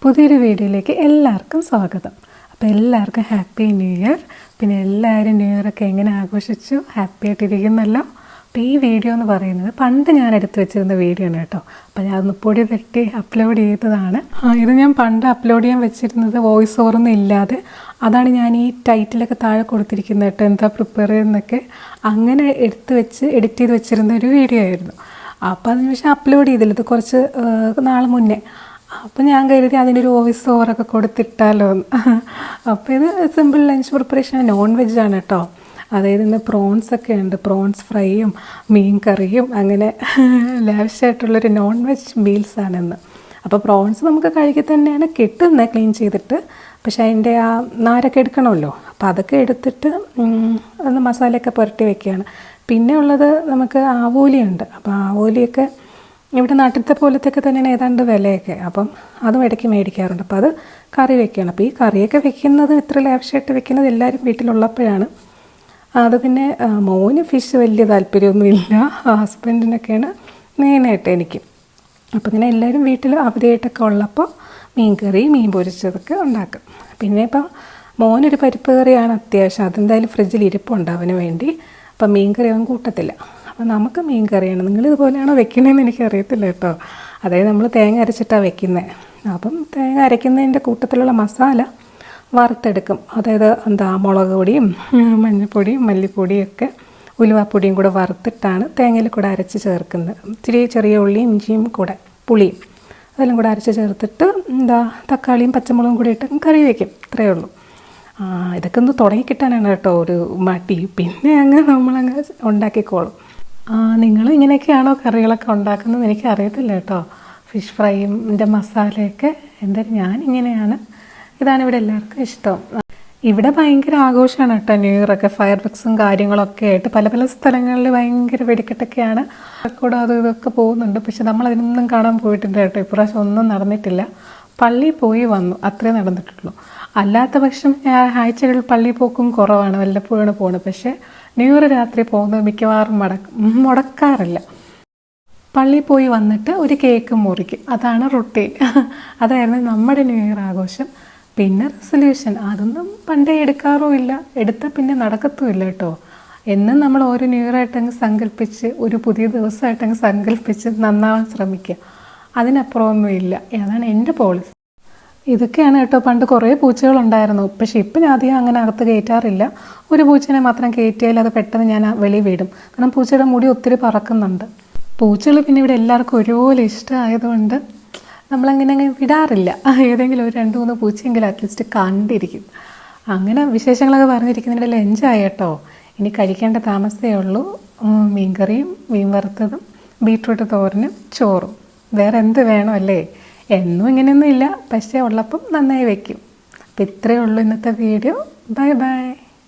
പുതിയൊരു വീഡിയോയിലേക്ക് എല്ലാവർക്കും സ്വാഗതം. അപ്പോൾ എല്ലാവർക്കും ഹാപ്പി ന്യൂ ഇയർ. പിന്നെ എല്ലാവരും ന്യൂ ഇയറൊക്കെ എങ്ങനെ ആഘോഷിച്ചു, ഹാപ്പി ആയിട്ടിരിക്കുന്നല്ലോ. അപ്പോൾ ഈ വീഡിയോ എന്ന് പറയുന്നത് പണ്ട് ഞാൻ എടുത്തു വെച്ചിരുന്ന വീഡിയോ ആണ് കേട്ടോ. അപ്പോൾ ഞാനൊന്ന് പൊടി തട്ടി അപ്ലോഡ് ചെയ്തതാണ്. ഇത് ഞാൻ പണ്ട് അപ്ലോഡ് ചെയ്യാൻ വെച്ചിരുന്നത് വോയിസ് ഓവറൊന്നും ഇല്ലാതെ. അതാണ് ഞാൻ ഈ ടൈറ്റിലൊക്കെ താഴെ കൊടുത്തിരിക്കുന്നത് കേട്ടോ, എന്താ പ്രിപ്പയർ ചെയ്യുന്നതൊക്കെ. അങ്ങനെ എഡിറ്റ് ചെയ്ത് വെച്ചിരുന്ന ഒരു വീഡിയോ ആയിരുന്നു. അപ്പോൾ അതിന് ശേഷം അപ്ലോഡ് ചെയ്തില്ല, ഇത് കുറച്ച് നാൾ മുന്നേ. അപ്പോൾ ഞാൻ കരുതി അതിനൊരു വോയിസ് ഓവറൊക്കെ കൊടുത്തിട്ടാലോ എന്ന്. അപ്പോൾ ഇത് സിമ്പിൾ ലഞ്ച് പ്രിപ്പറേഷൻ, നോൺ വെജാണ് കേട്ടോ. അതായത് ഇന്ന് പ്രോൺസൊക്കെ ഉണ്ട്, പ്രോൺസ് ഫ്രൈയും മീൻ കറിയും, അങ്ങനെ ലാവിഷായിട്ടുള്ളൊരു നോൺ വെജ് മീൽസാണിന്ന്. അപ്പോൾ പ്രോൺസ് നമുക്ക് കഴുകി തന്നെയാണ് കിട്ടുന്നത് ക്ലീൻ ചെയ്തിട്ട്. പക്ഷേ അതിൻ്റെ ആ നാരൊക്കെ എടുക്കണമല്ലോ, അപ്പോൾ അതൊക്കെ എടുത്തിട്ട് ഒന്ന് മസാലയൊക്കെ പുരട്ടി വെക്കുകയാണ്. പിന്നെ ഉള്ളത് നമുക്ക് ആവോലിയുണ്ട്. അപ്പോൾ ആവോലിയൊക്കെ ഇവിടെ നാട്ടിലത്തെ പോലത്തെയൊക്കെ തന്നെയാണ് ഏതാണ്ട് വിലയൊക്കെ. അപ്പം അതും ഇടയ്ക്ക് മേടിക്കാറുണ്ട്. അപ്പോൾ അത് കറി വെക്കുകയാണ്. അപ്പോൾ ഈ കറിയൊക്കെ വെക്കുന്നത് ഇത്ര ലാവിഷായിട്ട് വെക്കുന്നത് എല്ലാവരും വീട്ടിലുള്ളപ്പോഴാണ്. അത് പിന്നെ മോന് ഫിഷ് വലിയ താല്പര്യമൊന്നുമില്ല, ഹസ്ബൻഡിനൊക്കെയാണ് മെയിനായിട്ട് എനിക്ക്. അപ്പോൾ ഇങ്ങനെ എല്ലാവരും വീട്ടിൽ അവധിയായിട്ടൊക്കെ ഉള്ളപ്പോൾ മീൻ കറി, മീൻ പൊരിച്ചതൊക്കെ ഉണ്ടാക്കും. പിന്നെ ഇപ്പോൾ മോനൊരു പരിപ്പ് കറിയാണ് അത്യാവശ്യം, അതെന്തായാലും ഫ്രിഡ്ജിൽ ഇരിപ്പുണ്ട് അവന് വേണ്ടി. അപ്പം മീൻ കറി അവൻ കൂട്ടത്തില്ല. അപ്പം നമുക്ക് മീൻ കറിയാണ്. നിങ്ങളിതുപോലെയാണോ വെക്കണതെന്ന് എനിക്കറിയത്തില്ല കേട്ടോ. അതായത് നമ്മൾ തേങ്ങ അരച്ചിട്ടാണ് വെക്കുന്നത്. അപ്പം തേങ്ങ അരയ്ക്കുന്നതിൻ്റെ കൂട്ടത്തിലുള്ള മസാല വറുത്തെടുക്കും. അതായത് മുളക് പൊടിയും മഞ്ഞൾപ്പൊടിയും മല്ലിപ്പൊടിയും ഒക്കെ ഉലുവാപ്പൊടിയും കൂടെ വറുത്തിട്ടാണ് തേങ്ങയിൽ കൂടെ അരച്ച് ചേർക്കുന്നത്. ഇത്തിരി ചെറിയ ഉള്ളിയും ഇഞ്ചിയും കൂടെ പുളിയും അതെല്ലാം കൂടെ അരച്ച് ചേർത്തിട്ട് തക്കാളിയും പച്ചമുളകും കൂടി ഇട്ട് കറി വയ്ക്കും. ഇത്രയേ ഉള്ളൂ. ഇതൊക്കെ ഒന്ന് തുടങ്ങിക്കിട്ടാനാണ് കേട്ടോ ഒരു മടി. പിന്നെ നമ്മളങ്ങ് ഉണ്ടാക്കിക്കോളും. നിങ്ങൾ ഇങ്ങനെയൊക്കെയാണോ കറികളൊക്കെ ഉണ്ടാക്കുന്നത് എനിക്ക് അറിയത്തില്ല കേട്ടോ. ഫിഷ് ഫ്രൈൻ്റെ മസാലയൊക്കെ എന്തായാലും ഞാനിങ്ങനെയാണ്. ഇതാണ് ഇവിടെ എല്ലാവർക്കും ഇഷ്ടം. ഇവിടെ ഭയങ്കര ആഘോഷമാണ് കേട്ടോ ന്യൂ ഇയറൊക്കെ. ഫയർ വർക്സും കാര്യങ്ങളൊക്കെ ആയിട്ട് പല പല സ്ഥലങ്ങളിൽ ഭയങ്കര വെടിക്കെട്ടൊക്കെയാണ്. കൂടെ അത് ഇതൊക്കെ പോകുന്നുണ്ട്. പക്ഷെ നമ്മളതിനൊന്നും കാണാൻ പോയിട്ടില്ല കേട്ടോ. ഇപ്രാവശ്യം ഒന്നും നടന്നിട്ടില്ല. പള്ളിയിൽ പോയി വന്നു, അത്രേ നടന്നിട്ടുള്ളൂ. അല്ലാത്ത പക്ഷം ആഴ്ചകളിൽ പള്ളി പോക്കും കുറവാണ്, വല്ലപ്പോഴാണ് പോകുന്നത്. പക്ഷേ ന്യൂ ഇയർ രാത്രി പോകുന്നത് മിക്കവാറും മുടക്കാറില്ല. പള്ളിയിൽ പോയി വന്നിട്ട് ഒരു കേക്ക് മുറിക്കും, അതാണ് റൊട്ടീൻ. അതായിരുന്നു നമ്മുടെ ന്യൂ ഇയർ ആഘോഷം. പിന്നെ റെസൊല്യൂഷൻ അതൊന്നും പണ്ടേ എടുക്കാറുമില്ല, എടുത്താൽ പിന്നെ നടക്കത്തുമില്ല കേട്ടോ. എന്നും നമ്മൾ ഓരോ ന്യൂ ഇയർ ആയിട്ടങ്ങ് സങ്കല്പിച്ച്, ഒരു പുതിയ ദിവസമായിട്ടങ്ങ് സങ്കല്പിച്ച് നന്നാവാൻ ശ്രമിക്കുക. അതിനപ്പുറമൊന്നും ഇല്ല. അതാണ് എൻ്റെ പോളിസി. ഇതൊക്കെയാണ് കേട്ടോ. പണ്ട് കുറേ പൂച്ചകളുണ്ടായിരുന്നു. പക്ഷേ ഇപ്പം ഞാൻ അധികം അങ്ങനെ അകത്ത് കയറ്റാറില്ല. ഒരു പൂച്ചേനെ മാത്രം കയറ്റിയാൽ അത് പെട്ടെന്ന് ഞാൻ വെളിയിൽ വിടും. കാരണം പൂച്ചയുടെ മുടി ഒത്തിരി പറക്കുന്നുണ്ട്. പൂച്ചകൾ പിന്നെ ഇവിടെ എല്ലാവർക്കും ഒരുപോലെ ഇഷ്ടമായതുകൊണ്ട് നമ്മളങ്ങനെ വിടാറില്ല. ഏതെങ്കിലും ഒരു 2-3 പൂച്ചയെങ്കിലും അറ്റ്ലീസ്റ്റ് കണ്ടിരിക്കും. അങ്ങനെ വിശേഷങ്ങളൊക്കെ പറഞ്ഞിരിക്കുന്നതിൻ്റെ ലഞ്ചായി കേട്ടോ. ഇനി കഴിക്കേണ്ട താമസമേ ഉള്ളൂ. മീൻ കറിയും മീൻ വറുത്തതും ബീട്രൂട്ട് തോരനും ചോറും. വേറെ എന്ത് വേണം അല്ലേ? എന്നും ഇങ്ങനെയൊന്നും ഇല്ല, പക്ഷേ ഉള്ളപ്പം നന്നായി വയ്ക്കും. അപ്പോൾ ഇത്രയേ ഉള്ളൂ ഇന്നത്തെ വീഡിയോ. Bye bye.